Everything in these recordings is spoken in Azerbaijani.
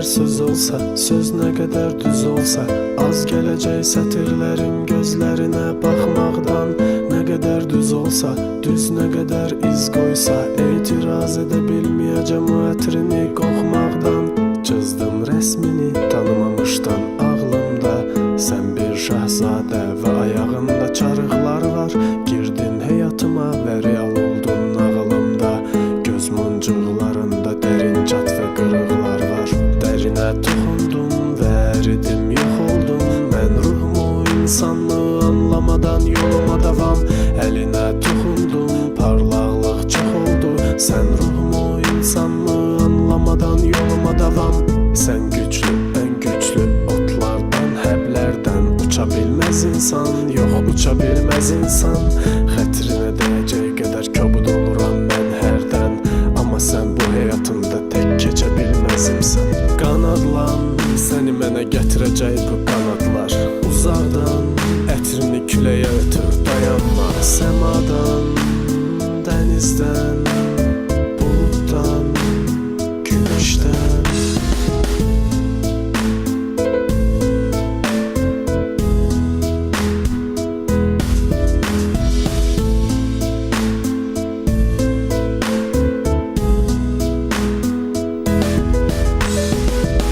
qədər söz olsa, söz nə qədər düz olsa, az gələcək sətirlərin gözlərinə baxmaqdan. Nə qədər düz olsa, düz nə qədər iz qoysa, etiraz edə bilməyəcəm o ətrini qoxmaqdan. Çizdim rəsmini tanımamışdan ağlımda, sən bir şahzadə və ayağında çarıqlar var. Girdin həyatıma və real oldun ağlımda, göz muncuqlarında dərin cat və qırıqlar var. Dərinə toxundum və əridim, yox oldum. Mən ruhumu, insanlığı anlamadan yoluma davam. Əlinə toxundum, parlaqlıq çox oldu. Sən ruhumu, insanlığı anlamadan yoluma davam. Sən güclü, ən güclü otlardan, həblərdən uça bilməz insan, yox uça bilməz insan. Xətrinə dəyəcək qədər kobud oluram mən hərdən, amma sən bu həyatımda tək keçə bilməzimsən. Qanadlan, səni mənə gətirəcək bu qanadlar. Uzaqdan ətrini küləyə ötür, dayanma. Səmadan, dənizdən, buluddan, günəşdən.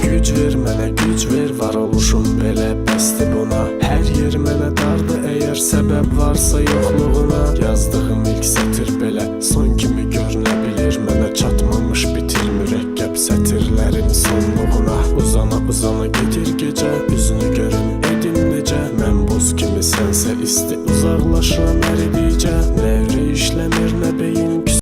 Güc ver mənə, güc ver, var oluşum belə bəsdir buna. Hər yer mənə dardır əgər səbəb varsa yoxluğuna. Yazdığım ilk sətir belə,